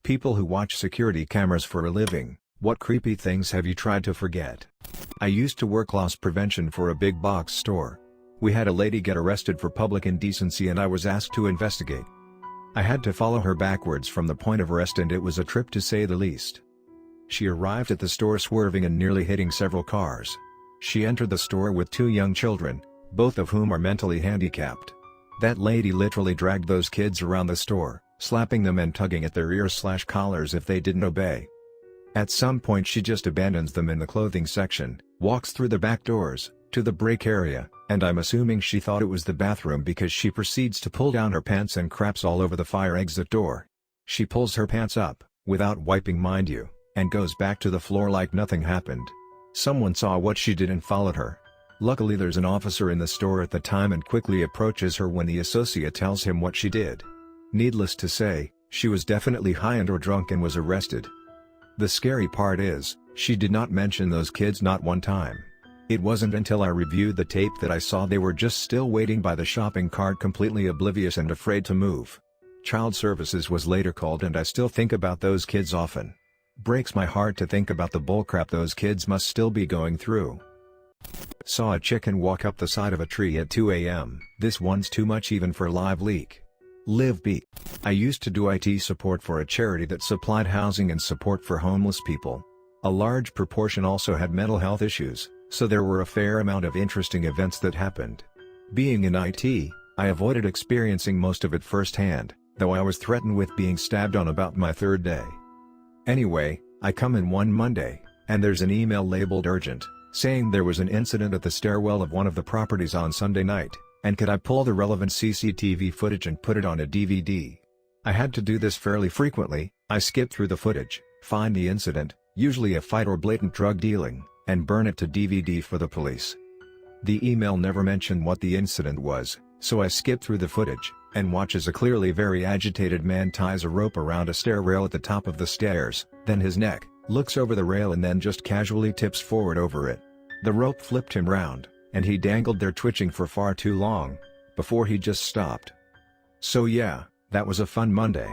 people who watch security cameras for a living, what creepy things have you tried to forget? I used to work loss prevention for a big box store. We had a lady get arrested for public indecency and I was asked to investigate. I had to follow her backwards from the point of arrest and it was a trip to say the least. She arrived at the store swerving and nearly hitting several cars. She entered the store with 2 young children, both of whom are mentally handicapped. That lady literally dragged those kids around the store, slapping them and tugging at their ears/collars if they didn't obey. At some point she just abandons them in the clothing section, walks through the back doors, to the break area, and I'm assuming she thought it was the bathroom because she proceeds to pull down her pants and craps all over the fire exit door. She pulls her pants up, without wiping mind you, and goes back to the floor like nothing happened. Someone saw what she did and followed her. Luckily there's an officer in the store at the time and quickly approaches her when the associate tells him what she did. Needless to say, she was definitely high and or drunk and was arrested. The scary part is, she did not mention those kids not one time. It wasn't until I reviewed the tape that I saw they were just still waiting by the shopping cart completely oblivious and afraid to move. Child Services was later called and I still think about those kids often. Breaks my heart to think about the bullcrap those kids must still be going through. Saw a chicken walk up the side of a tree at 2 a.m. This one's too much even for live leak. Live beat. I used to do IT support for a charity that supplied housing and support for homeless people. A large proportion also had mental health issues, so there were a fair amount of interesting events that happened. Being in IT, I avoided experiencing most of it firsthand, though I was threatened with being stabbed on about my 3rd day. Anyway, I come in one Monday, and there's an email labeled urgent, saying there was an incident at the stairwell of one of the properties on Sunday night, and could I pull the relevant CCTV footage and put it on a DVD. I had to do this fairly frequently. I skip through the footage, find the incident, usually a fight or blatant drug dealing, and burn it to DVD for the police. The email never mentioned what the incident was, so I skip through the footage, and watch as a clearly very agitated man ties a rope around a stair rail at the top of the stairs, then his neck, looks over the rail and then just casually tips forward over it. The rope flipped him round, and he dangled there twitching for far too long, before he just stopped. So yeah, that was a fun Monday.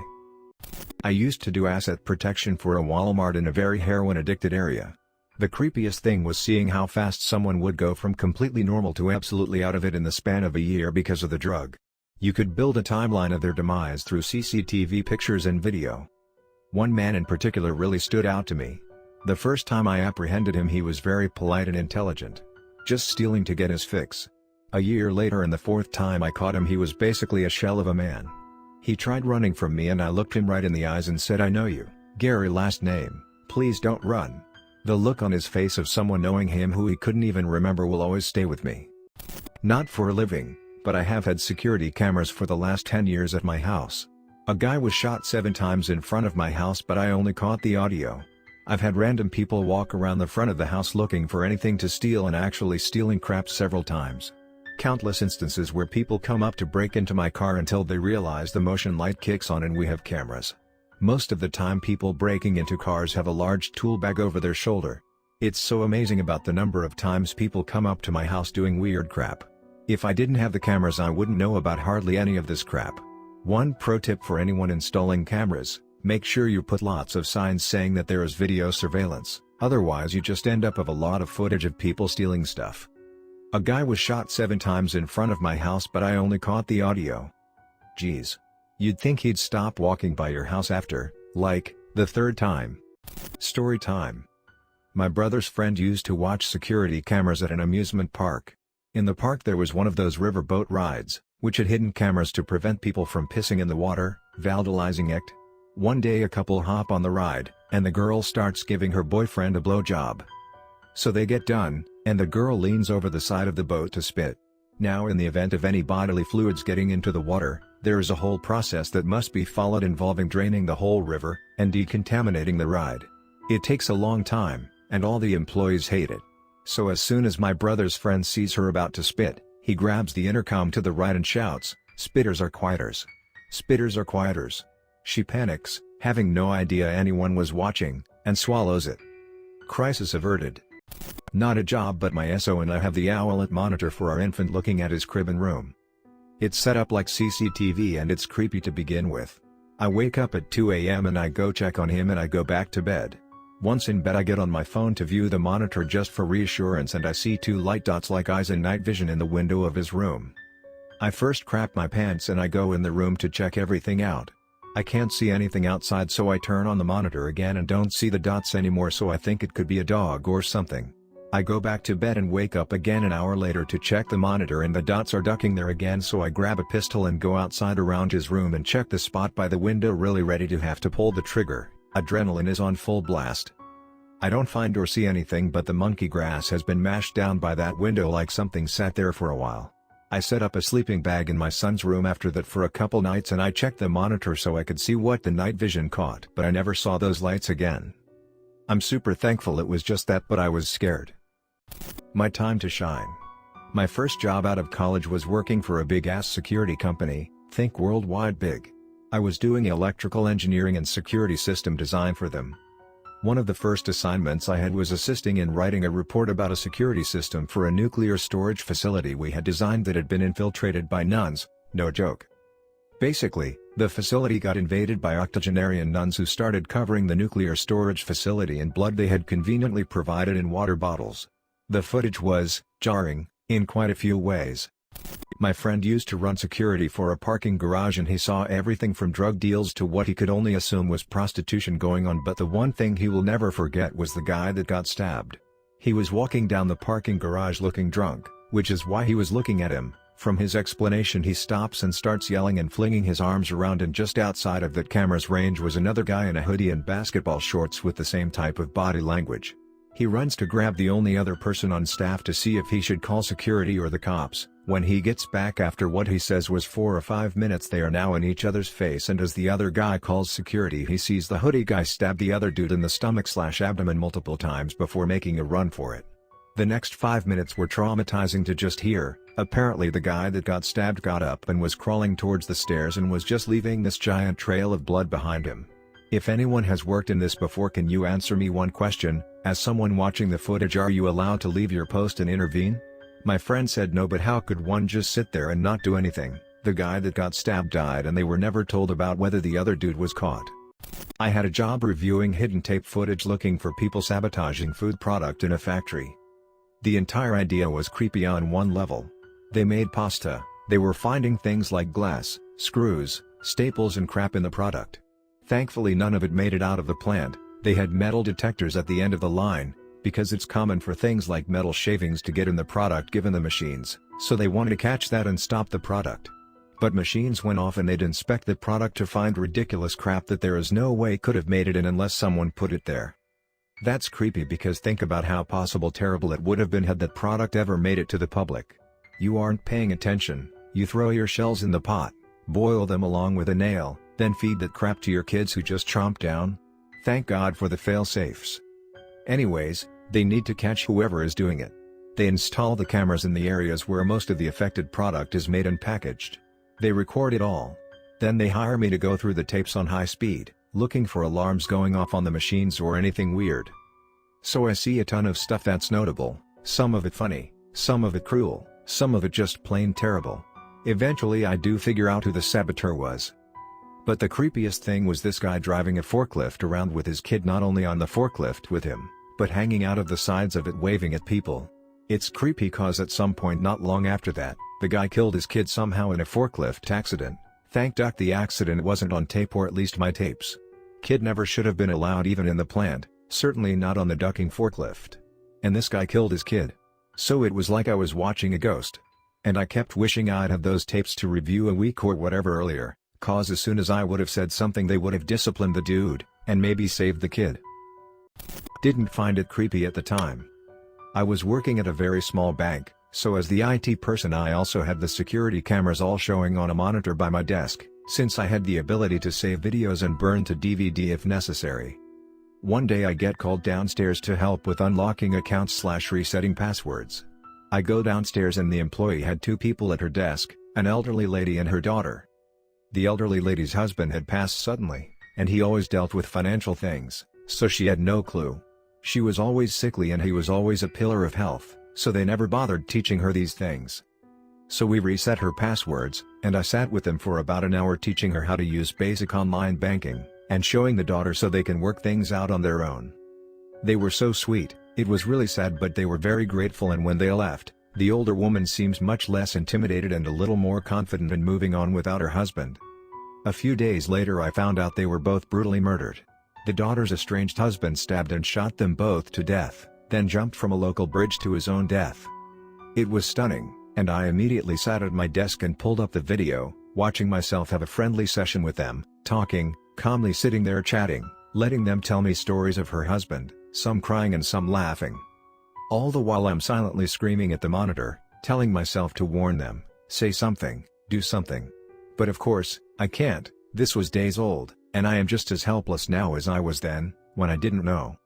I used to do asset protection for a Walmart in a very heroin-addicted area. The creepiest thing was seeing how fast someone would go from completely normal to absolutely out of it in the span of a year because of the drug. You could build a timeline of their demise through CCTV pictures and video. One man in particular really stood out to me. The first time I apprehended him he was very polite and intelligent. Just stealing to get his fix. A year later and the 4th time I caught him he was basically a shell of a man. He tried running from me and I looked him right in the eyes and said, "I know you, Gary last name, please don't run." The look on his face of someone knowing him who he couldn't even remember will always stay with me. Not for a living, but I have had security cameras for the last 10 years at my house. A guy was shot 7 times in front of my house but I only caught the audio. I've had random people walk around the front of the house looking for anything to steal and actually stealing crap several times. Countless instances where people come up to break into my car until they realize the motion light kicks on and we have cameras. Most of the time people breaking into cars have a large tool bag over their shoulder. It's so amazing about the number of times people come up to my house doing weird crap. If I didn't have the cameras I wouldn't know about hardly any of this crap. One pro tip for anyone installing cameras: make sure you put lots of signs saying that there is video surveillance, otherwise you just end up with a lot of footage of people stealing stuff. A guy was shot 7 times in front of my house but I only caught the audio. Geez. You'd think he'd stop walking by your house after, like, the 3rd time. Story time. My brother's friend used to watch security cameras at an amusement park. In the park there was one of those river boat rides, which had hidden cameras to prevent people from pissing in the water, vandalizing it. One day a couple hop on the ride, and the girl starts giving her boyfriend a blowjob. So they get done, and the girl leans over the side of the boat to spit. Now in the event of any bodily fluids getting into the water, there is a whole process that must be followed involving draining the whole river, and decontaminating the ride. It takes a long time, and all the employees hate it. So as soon as my brother's friend sees her about to spit, he grabs the intercom to the right and shouts, "Spitters are quieters. Spitters are quieters." She panics, having no idea anyone was watching, and swallows it. Crisis averted. Not a job but my SO and I have the owlet monitor for our infant looking at his crib and room. It's set up like CCTV and it's creepy to begin with. I wake up at 2 a.m. and I go check on him and I go back to bed. Once in bed I get on my phone to view the monitor just for reassurance and I see two light dots like eyes and night vision in the window of his room. I first crap my pants and I go in the room to check everything out. I can't see anything outside, so I turn on the monitor again and don't see the dots anymore, so I think it could be a dog or something. I go back to bed and wake up again an hour later to check the monitor and the dots are ducking there again, so I grab a pistol and go outside around his room and check the spot by the window, really ready to have to pull the trigger. Adrenaline is on full blast. I don't find or see anything, but the monkey grass has been mashed down by that window like something sat there for a while. I set up a sleeping bag in my son's room after that for a couple nights and I checked the monitor so I could see what the night vision caught, but I never saw those lights again. I'm super thankful it was just that, but I was scared. My time to shine. My first job out of college was working for a big-ass security company, think worldwide big. I was doing electrical engineering and security system design for them. One of the first assignments I had was assisting in writing a report about a security system for a nuclear storage facility we had designed that had been infiltrated by nuns, no joke. Basically, the facility got invaded by octogenarian nuns who started covering the nuclear storage facility in blood they had conveniently provided in water bottles. The footage was jarring, in quite a few ways. My friend used to run security for a parking garage and he saw everything from drug deals to what he could only assume was prostitution going on, but the one thing he will never forget was the guy that got stabbed. He was walking down the parking garage looking drunk, which is why he was looking at him. From his explanation, he stops and starts yelling and flinging his arms around, and just outside of that camera's range was another guy in a hoodie and basketball shorts with the same type of body language. He runs to grab the only other person on staff to see if he should call security or the cops. When he gets back after what he says was 4 or 5 minutes, they are now in each other's face, and as the other guy calls security, he sees the hoodie guy stab the other dude in the stomach/abdomen multiple times before making a run for it. The next 5 minutes were traumatizing to just hear. Apparently the guy that got stabbed got up and was crawling towards the stairs and was just leaving this giant trail of blood behind him. If anyone has worked in this before, can you answer me one question? As someone watching the footage, are you allowed to leave your post and intervene? My friend said no, but how could one just sit there and not do anything? The guy that got stabbed died and they were never told about whether the other dude was caught. I had a job reviewing hidden tape footage looking for people sabotaging food product in a factory. The entire idea was creepy on one level. They made pasta, they were finding things like glass, screws, staples and crap in the product. Thankfully none of it made it out of the plant. They had metal detectors at the end of the line, because it's common for things like metal shavings to get in the product given the machines, so they wanted to catch that and stop the product. But machines went off and they'd inspect the product to find ridiculous crap that there is no way could have made it in unless someone put it there. That's creepy, because think about how possible terrible it would have been had that product ever made it to the public. You aren't paying attention, you throw your shells in the pot, boil them along with a nail, then feed that crap to your kids who just chomp down? Thank God for the fail-safes. Anyways, they need to catch whoever is doing it. They install the cameras in the areas where most of the affected product is made and packaged. They record it all. Then they hire me to go through the tapes on high speed, looking for alarms going off on the machines or anything weird. So I see a ton of stuff that's notable, some of it funny, some of it cruel, some of it just plain terrible. Eventually I do figure out who the saboteur was. But the creepiest thing was this guy driving a forklift around with his kid, not only on the forklift with him, but hanging out of the sides of it waving at people. It's creepy cause at some point not long after that, the guy killed his kid somehow in a forklift accident. Thank duck the accident wasn't on tape, or at least my tapes. Kid never should have been allowed even in the plant, certainly not on the ducking forklift. And this guy killed his kid. So it was like I was watching a ghost. And I kept wishing I'd had those tapes to review a week or whatever earlier, cause as soon as I would have said something they would have disciplined the dude, and maybe saved the kid. Didn't find it creepy at the time. I was working at a very small bank, so as the IT person I also had the security cameras all showing on a monitor by my desk, since I had the ability to save videos and burn to DVD if necessary. One day I get called downstairs to help with unlocking accounts/resetting passwords. I go downstairs and the employee had two people at her desk, an elderly lady and her daughter. The elderly lady's husband had passed suddenly, and he always dealt with financial things, so she had no clue. She was always sickly and he was always a pillar of health, so they never bothered teaching her these things. So we reset her passwords, and I sat with them for about an hour teaching her how to use basic online banking, and showing the daughter so they can work things out on their own. They were so sweet, it was really sad, but they were very grateful, and when they left, the older woman seems much less intimidated and a little more confident in moving on without her husband. A few days later I found out they were both brutally murdered. The daughter's estranged husband stabbed and shot them both to death, then jumped from a local bridge to his own death. It was stunning, and I immediately sat at my desk and pulled up the video, watching myself have a friendly session with them, talking, calmly sitting there chatting, letting them tell me stories of her husband, some crying and some laughing. All the while I'm silently screaming at the monitor, telling myself to warn them, say something, do something. But of course, I can't. This was days old, and I am just as helpless now as I was then, when I didn't know.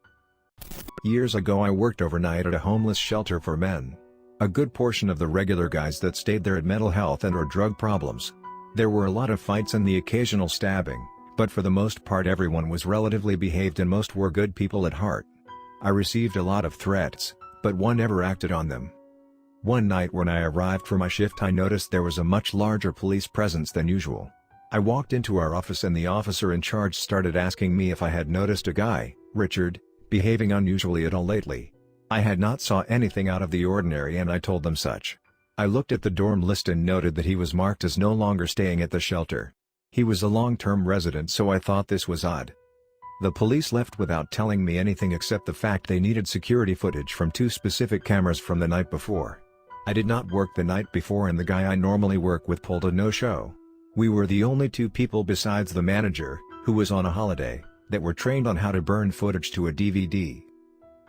Years ago I worked overnight at a homeless shelter for men. A good portion of the regular guys that stayed there had mental health and or drug problems. There were a lot of fights and the occasional stabbing, but for the most part everyone was relatively behaved and most were good people at heart. I received a lot of threats, but one never acted on them. One night when I arrived for my shift I noticed there was a much larger police presence than usual. I walked into our office and the officer in charge started asking me if I had noticed a guy, Richard, behaving unusually at all lately. I had not saw anything out of the ordinary and I told them such. I looked at the dorm list and noted that he was marked as no longer staying at the shelter. He was a long-term resident, so I thought this was odd. The police left without telling me anything except the fact they needed security footage from 2 specific cameras from the night before. I did not work the night before and the guy I normally work with pulled a no-show. We were the only 2 people besides the manager, who was on a holiday, that were trained on how to burn footage to a DVD.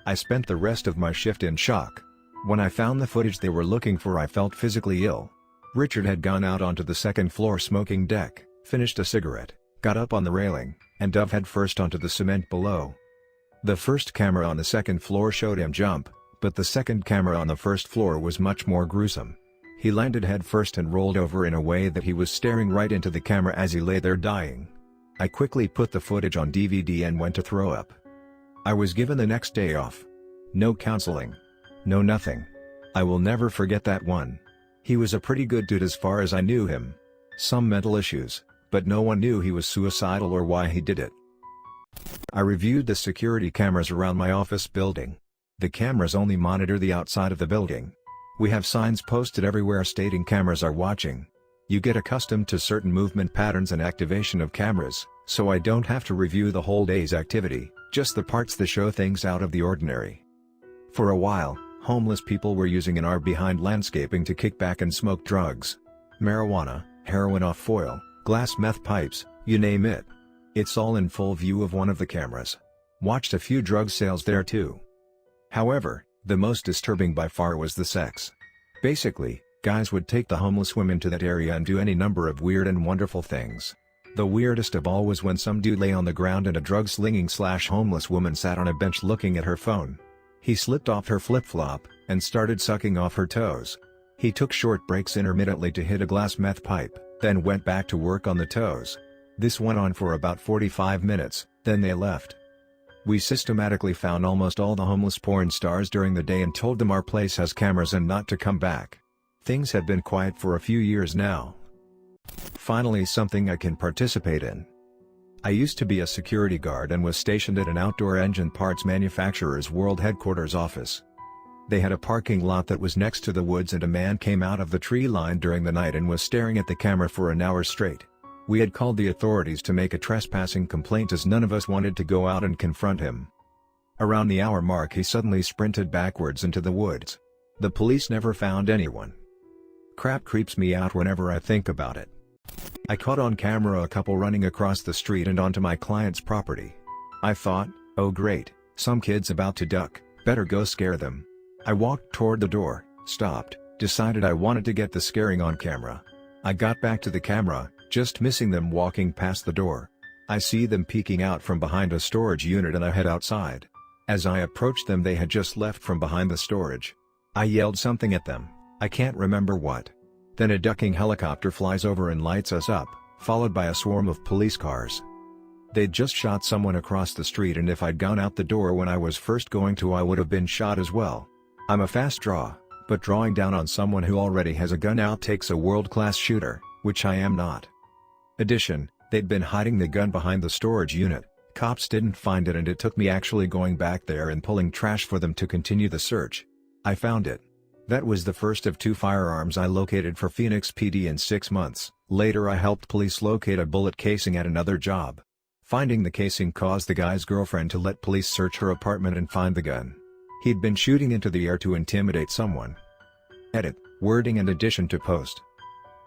I spent the rest of my shift in shock. When I found the footage they were looking for I felt physically ill. Richard had gone out onto the second floor smoking deck, finished a cigarette, got up on the railing, and dove head first onto the cement below. The first camera on the second floor showed him jump, but the second camera on the first floor was much more gruesome. He landed head first and rolled over in a way that he was staring right into the camera as he lay there dying. I quickly put the footage on DVD and went to throw up. I was given the next day off. No counseling. No nothing. I will never forget that one. He was a pretty good dude as far as I knew him. Some mental issues, but no one knew he was suicidal or why he did it. I reviewed the security cameras around my office building. The cameras only monitor the outside of the building. We have signs posted everywhere stating cameras are watching. You get accustomed to certain movement patterns and activation of cameras, so I don't have to review the whole day's activity, just the parts that show things out of the ordinary. For a while, homeless people were using an R behind landscaping to kick back and smoke drugs. Marijuana, heroin off foil, glass meth pipes, you name it. It's all in full view of one of the cameras. Watched a few drug sales there too. However, the most disturbing by far was the sex. Basically, guys would take the homeless women to that area and do any number of weird and wonderful things. The weirdest of all was when some dude lay on the ground and a drug-slinging / homeless woman sat on a bench looking at her phone. He slipped off her flip-flop, and started sucking off her toes. He took short breaks intermittently to hit a glass meth pipe, then went back to work on the toes. This went on for about 45 minutes, then they left. We systematically found almost all the homeless porn stars during the day and told them our place has cameras and not to come back. Things had been quiet for a few years now. Finally, something I can participate in. I used to be a security guard and was stationed at an outdoor engine parts manufacturer's world headquarters office. They had a parking lot that was next to the woods and a man came out of the tree line during the night and was staring at the camera for an hour straight. We had called the authorities to make a trespassing complaint as none of us wanted to go out and confront him. Around the hour mark he suddenly sprinted backwards into the woods. The police never found anyone. Crap creeps me out whenever I think about it. I caught on camera a couple running across the street and onto my client's property. I thought, oh great, some kid's about to duck, better go scare them. I walked toward the door, stopped, decided I wanted to get the scaring on camera. I got back to the camera, just missing them walking past the door. I see them peeking out from behind a storage unit and I head outside. As I approached them they had just left from behind the storage. I yelled something at them, I can't remember what. Then a ducking helicopter flies over and lights us up, followed by a swarm of police cars. They'd just shot someone across the street and if I'd gone out the door when I was first going to I would have been shot as well. I'm a fast draw, but drawing down on someone who already has a gun out takes a world-class shooter, which I am not. Addition, they'd been hiding the gun behind the storage unit, cops didn't find it and it took me actually going back there and pulling trash for them to continue the search. I found it. That was the first of 2 firearms I located for Phoenix PD in 6 months. Later I helped police locate a bullet casing at another job. Finding the casing caused the guy's girlfriend to let police search her apartment and find the gun. He'd been shooting into the air to intimidate someone. Edit, wording and addition to post.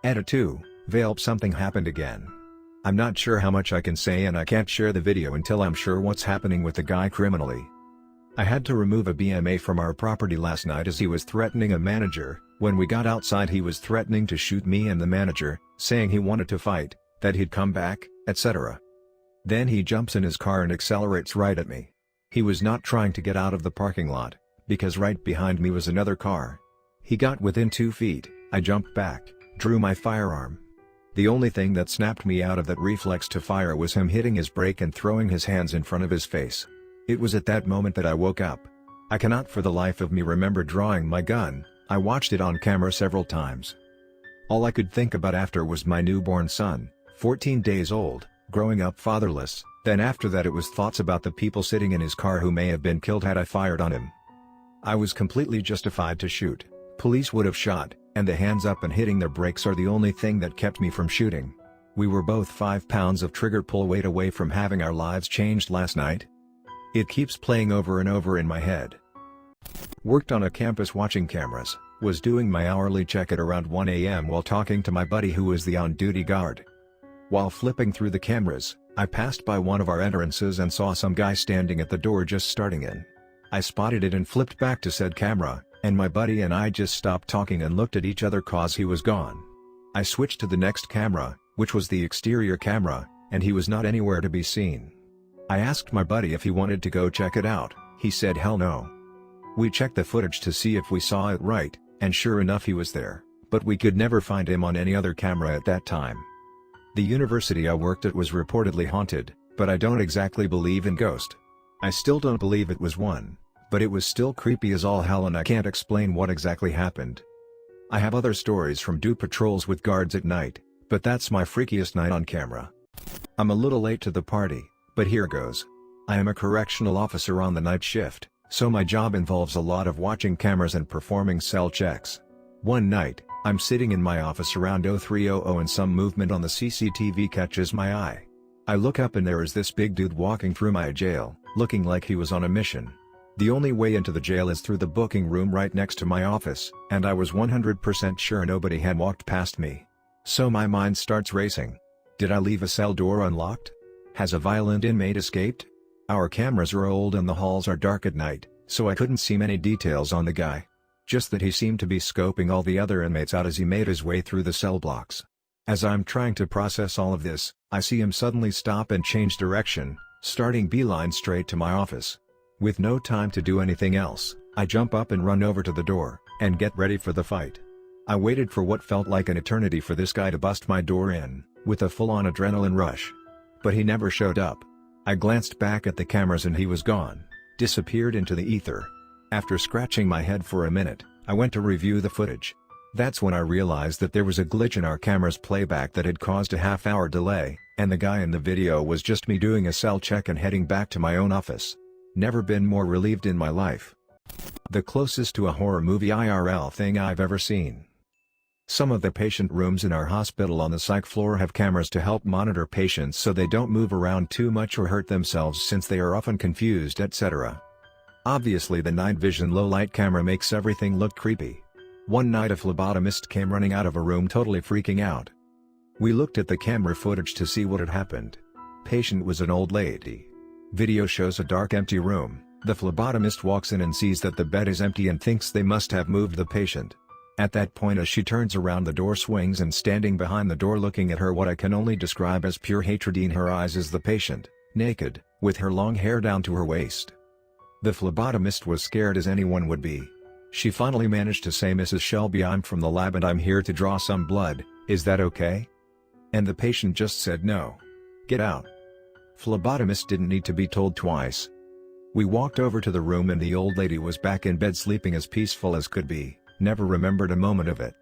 Edit 2, Valp something happened again. I'm not sure how much I can say and I can't share the video until I'm sure what's happening with the guy criminally. I had to remove a BMA from our property last night as he was threatening a manager. When we got outside he was threatening to shoot me and the manager, saying he wanted to fight, that he'd come back, etc. Then he jumps in his car and accelerates right at me. He was not trying to get out of the parking lot, because right behind me was another car. He got within 2 feet, I jumped back, drew my firearm. The only thing that snapped me out of that reflex to fire was him hitting his brake and throwing his hands in front of his face. It was at that moment that I woke up. I cannot for the life of me remember drawing my gun. I watched it on camera several times. All I could think about after was my newborn son, 14 days old, growing up fatherless. Then after that it was thoughts about the people sitting in his car who may have been killed had I fired on him. I was completely justified to shoot. Police would have shot, and the hands up and hitting their brakes are the only thing that kept me from shooting. We were both 5 pounds of trigger pull weight away from having our lives changed last night. It keeps playing over and over in my head. Worked on a campus watching cameras, was doing my hourly check at around 1 AM while talking to my buddy who was the on-duty guard. While flipping through the cameras, I passed by one of our entrances and saw some guy standing at the door just starting in. I spotted it and flipped back to said camera, and my buddy and I just stopped talking and looked at each other cause he was gone. I switched to the next camera, which was the exterior camera, and he was not anywhere to be seen. I asked my buddy if he wanted to go check it out. He said hell no. We checked the footage to see if we saw it right, and sure enough he was there, but we could never find him on any other camera at that time. The university I worked at was reportedly haunted, but I don't exactly believe in ghosts. I still don't believe it was one, but it was still creepy as all hell and I can't explain what exactly happened. I have other stories from do patrols with guards at night, but that's my freakiest night on camera. I'm a little late to the party, but here goes. I am a correctional officer on the night shift, so my job involves a lot of watching cameras and performing cell checks. One night, I'm sitting in my office around 03:00 and some movement on the CCTV catches my eye. I look up and there is this big dude walking through my jail, looking like he was on a mission. The only way into the jail is through the booking room right next to my office, and I was 100% sure nobody had walked past me. So my mind starts racing. Did I leave a cell door unlocked? Has a violent inmate escaped? Our cameras are old and the halls are dark at night, so I couldn't see many details on the guy. Just that he seemed to be scoping all the other inmates out as he made his way through the cell blocks. As I'm trying to process all of this, I see him suddenly stop and change direction, starting beeline straight to my office. With no time to do anything else, I jump up and run over to the door, and get ready for the fight. I waited for what felt like an eternity for this guy to bust my door in, with a full-on adrenaline rush. But he never showed up. I glanced back at the cameras and he was gone, disappeared into the ether. After scratching my head for a minute, I went to review the footage. That's when I realized that there was a glitch in our camera's playback that had caused a half-hour delay, and the guy in the video was just me doing a cell check and heading back to my own office. Never been more relieved in my life. The closest to a horror movie IRL thing I've ever seen. Some of the patient rooms in our hospital on the psych floor have cameras to help monitor patients so they don't move around too much or hurt themselves since they are often confused, etc. Obviously the night vision low light camera makes everything look creepy. One night a phlebotomist came running out of a room totally freaking out. We looked at the camera footage to see what had happened. Patient was an old lady. Video shows a dark empty room. The phlebotomist walks in and sees that the bed is empty and thinks they must have moved the patient. At that point as she turns around the door swings and standing behind the door looking at her what I can only describe as pure hatred in her eyes is the patient, naked, with her long hair down to her waist. The phlebotomist was scared as anyone would be. She finally managed to say, "Mrs. Shelby, I'm from the lab and I'm here to draw some blood, is that okay?" And the patient just said no. "Get out." Phlebotomist didn't need to be told twice. We walked over to the room and the old lady was back in bed sleeping as peaceful as could be. Never remembered a moment of it.